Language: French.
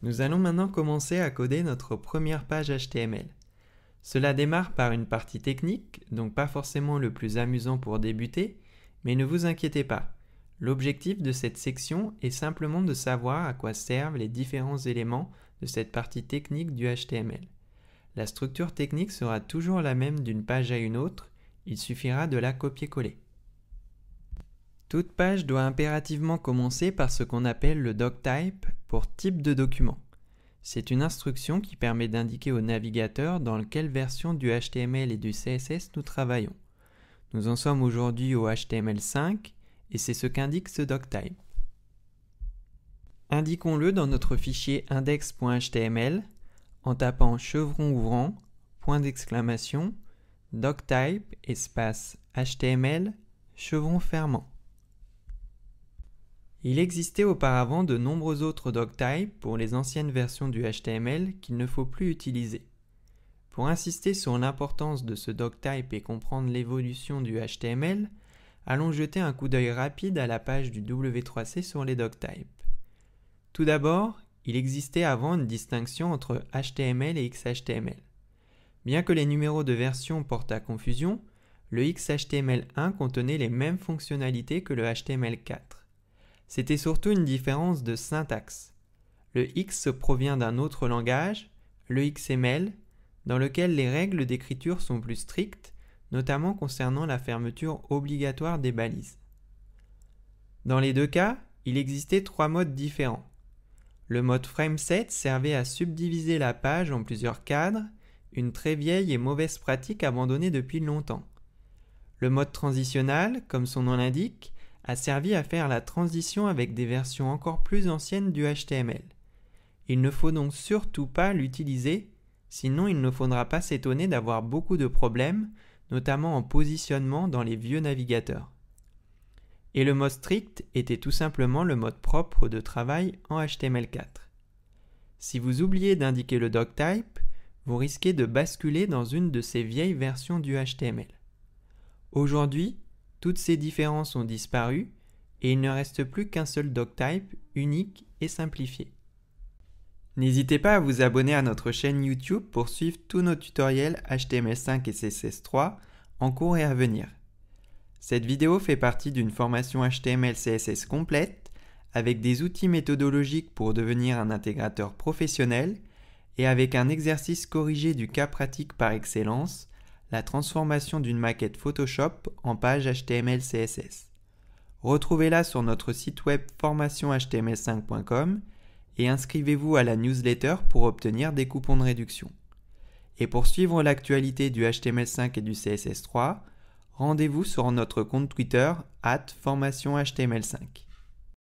Nous allons maintenant commencer à coder notre première page HTML. Cela démarre par une partie technique, donc pas forcément le plus amusant pour débuter, mais ne vous inquiétez pas. L'objectif de cette section est simplement de savoir à quoi servent les différents éléments de cette partie technique du HTML. La structure technique sera toujours la même d'une page à une autre, il suffira de la copier-coller. Toute page doit impérativement commencer par ce qu'on appelle le doctype pour type de document. C'est une instruction qui permet d'indiquer au navigateur dans quelle version du HTML et du CSS nous travaillons. Nous en sommes aujourd'hui au HTML5 et c'est ce qu'indique ce doctype. Indiquons-le dans notre fichier index.html en tapant chevron ouvrant, point d'exclamation, doctype, espace HTML, chevron fermant. Il existait auparavant de nombreux autres doctypes pour les anciennes versions du HTML qu'il ne faut plus utiliser. Pour insister sur l'importance de ce doctype et comprendre l'évolution du HTML, allons jeter un coup d'œil rapide à la page du W3C sur les doctypes. Tout d'abord, il existait avant une distinction entre HTML et XHTML. Bien que les numéros de version portent à confusion, le XHTML1 contenait les mêmes fonctionnalités que le HTML4. C'était surtout une différence de syntaxe. Le X provient d'un autre langage, le XML, dans lequel les règles d'écriture sont plus strictes, notamment concernant la fermeture obligatoire des balises. Dans les deux cas, il existait trois modes différents. Le mode frameset servait à subdiviser la page en plusieurs cadres, une très vieille et mauvaise pratique abandonnée depuis longtemps. Le mode transitionnel, comme son nom l'indique, a servi à faire la transition avec des versions encore plus anciennes du HTML. Il ne faut donc surtout pas l'utiliser, sinon il ne faudra pas s'étonner d'avoir beaucoup de problèmes, notamment en positionnement dans les vieux navigateurs. Et le mode strict était tout simplement le mode propre de travail en HTML4. Si vous oubliez d'indiquer le doctype, vous risquez de basculer dans une de ces vieilles versions du HTML. Aujourd'hui, toutes ces différences ont disparu et il ne reste plus qu'un seul doctype unique et simplifié. N'hésitez pas à vous abonner à notre chaîne YouTube pour suivre tous nos tutoriels HTML5 et CSS3 en cours et à venir. Cette vidéo fait partie d'une formation HTML-CSS complète avec des outils méthodologiques pour devenir un intégrateur professionnel et avec un exercice corrigé du cas pratique par excellence, la transformation d'une maquette Photoshop en page HTML-CSS. Retrouvez-la sur notre site web formationhtml5.com et inscrivez-vous à la newsletter pour obtenir des coupons de réduction. Et pour suivre l'actualité du HTML5 et du CSS3, rendez-vous sur notre compte Twitter @formationhtml5.